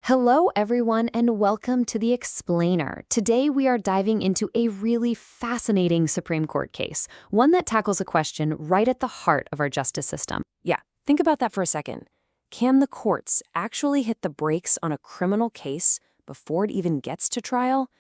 Hello, everyone, and welcome to The Explainer. Today, we are diving into a really fascinating Supreme Court case, one that tackles a question right at the heart of our justice system. Yeah, think about that for a second. Can the courts actually hit the brakes on a criminal case before it even gets to trial?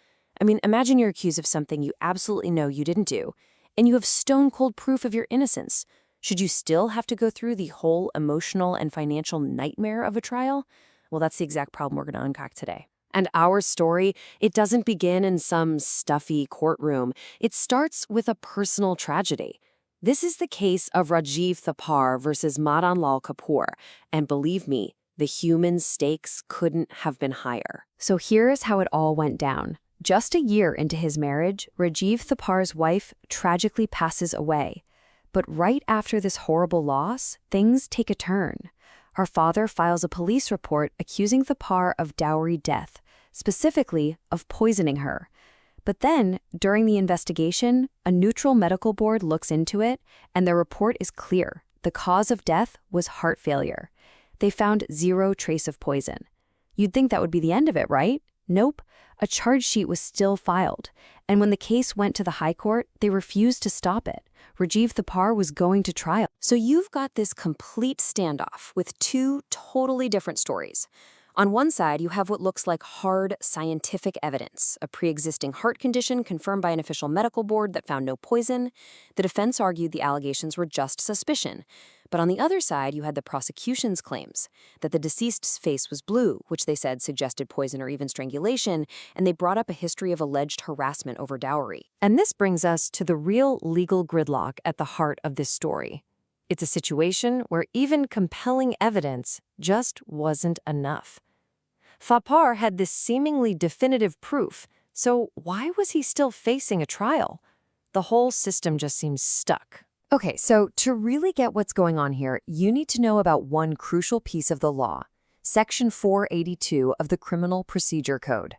I mean, imagine you're accused of something you absolutely know you didn't do, and you have stone-cold proof of your innocence. Should you still have to go through the whole emotional and financial nightmare of a trial? Well, that's the exact problem we're going to unpack today. And our story, it doesn't begin in some stuffy courtroom. It starts with a personal tragedy. This is the case of Rajiv Thapar versus Madan Kapoor. And believe me, the human stakes couldn't have been higher. So here's how it all went down. Just a year into his marriage, Rajiv Thapar's wife tragically passes away. But right after this horrible loss, things take a turn. Her father files a police report accusing Thapar of dowry death, specifically of poisoning her. But then, during the investigation, a neutral medical board looks into it, and their report is clear. The cause of death was heart failure. They found zero trace of poison. You'd think that would be the end of it, right? Nope. A charge sheet was still filed, and when the case went to the High Court, they refused to stop it. Rajiv Thapar was going to trial. So you've got this complete standoff with two totally different stories. On one side, you have what looks like hard scientific evidence, a pre-existing heart condition confirmed by an official medical board that found no poison. The defense argued the allegations were just suspicion. But on the other side, you had the prosecution's claims that the deceased's face was blue, which they said suggested poison or even strangulation, and they brought up a history of alleged harassment over dowry. And this brings us to the real legal gridlock at the heart of this story. It's a situation where even compelling evidence just wasn't enough. Thapar had this seemingly definitive proof, so why was he still facing a trial? The whole system just seems stuck. Okay, so to really get what's going on here, you need to know about one crucial piece of the law, Section 482 of the Criminal Procedure Code.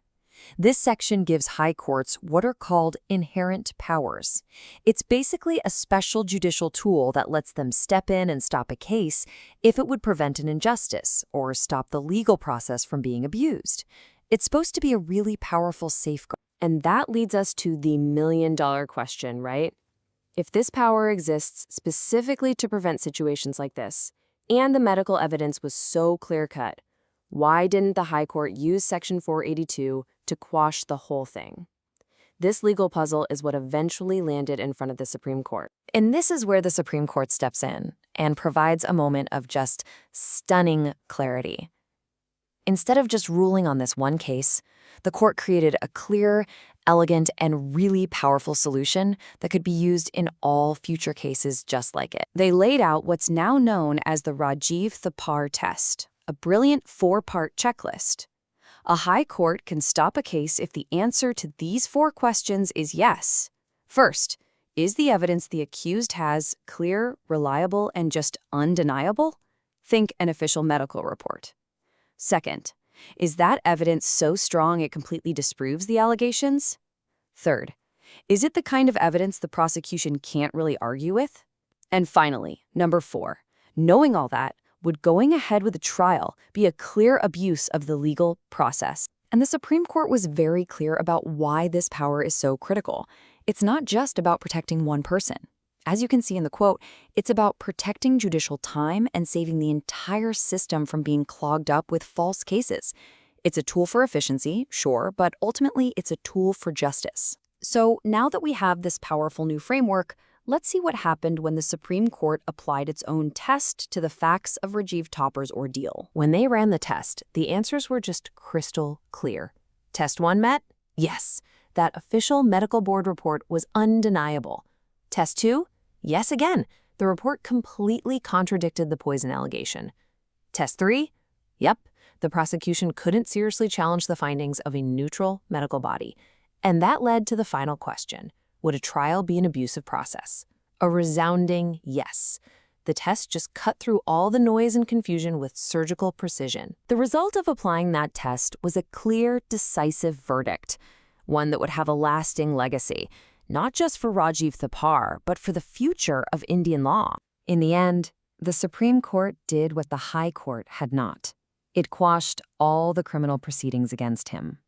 This section gives high courts what are called inherent powers. It's basically a special judicial tool that lets them step in and stop a case if it would prevent an injustice or stop the legal process from being abused. It's supposed to be a really powerful safeguard. And that leads us to the million-dollar question, right? If this power exists specifically to prevent situations like this, and the medical evidence was so clear-cut, why didn't the High Court use Section 482 to quash the whole thing? This legal puzzle is what eventually landed in front of the Supreme Court. And this is where the Supreme Court steps in and provides a moment of just stunning clarity. Instead of just ruling on this one case, the court created a clear, elegant, and really powerful solution that could be used in all future cases just like it. They laid out what's now known as the Rajiv Thapar test, a brilliant 4-part checklist. A high court can stop a case if the answer to these 4 questions is yes. First, is the evidence the accused has clear, reliable, and just undeniable? Think an official medical report. Second, is that evidence so strong it completely disproves the allegations? Third, is it the kind of evidence the prosecution can't really argue with? And finally, number 4, knowing all that, would going ahead with a trial be a clear abuse of the legal process? And the Supreme Court was very clear about why this power is so critical. It's not just about protecting one person. As you can see in the quote, it's about protecting judicial time and saving the entire system from being clogged up with false cases. It's a tool for efficiency, sure, but ultimately it's a tool for justice. So now that we have this powerful new framework, let's see what happened when the Supreme Court applied its own test to the facts of Rajiv Thapar's ordeal. When they ran the test, the answers were just crystal clear. Test 1 met? Yes. That official medical board report was undeniable. Test 2? Yes again. The report completely contradicted the poison allegation. Test 3? Yep. The prosecution couldn't seriously challenge the findings of a neutral medical body. And that led to the final question. Would a trial be an abusive process? A resounding yes. The test just cut through all the noise and confusion with surgical precision. The result of applying that test was a clear, decisive verdict, one that would have a lasting legacy, not just for Rajiv Thapar, but for the future of Indian law. In the end, the Supreme Court did what the High Court had not. It quashed all the criminal proceedings against him.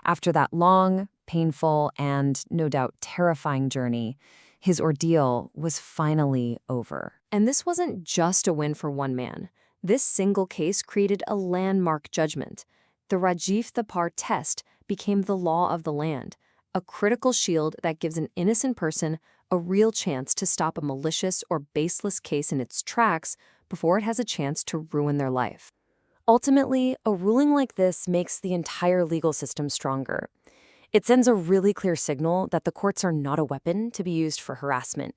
After that long, painful, and no doubt terrifying journey, his ordeal was finally over. And this wasn't just a win for one man. This single case created a landmark judgment. The Rajiv Thapar test became the law of the land, a critical shield that gives an innocent person a real chance to stop a malicious or baseless case in its tracks before it has a chance to ruin their life. Ultimately, a ruling like this makes the entire legal system stronger. It sends a really clear signal that the courts are not a weapon to be used for harassment,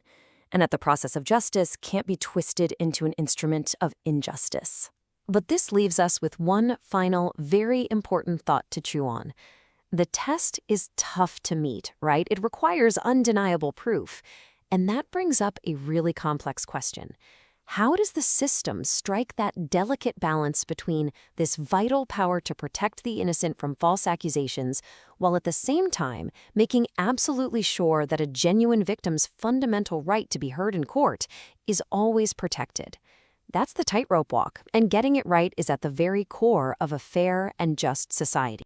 and that the process of justice can't be twisted into an instrument of injustice. But this leaves us with one final, very important thought to chew on. The test is tough to meet, right? It requires undeniable proof. And that brings up a really complex question. How does the system strike that delicate balance between this vital power to protect the innocent from false accusations, while at the same time making absolutely sure that a genuine victim's fundamental right to be heard in court is always protected? That's the tightrope walk, and getting it right is at the very core of a fair and just society.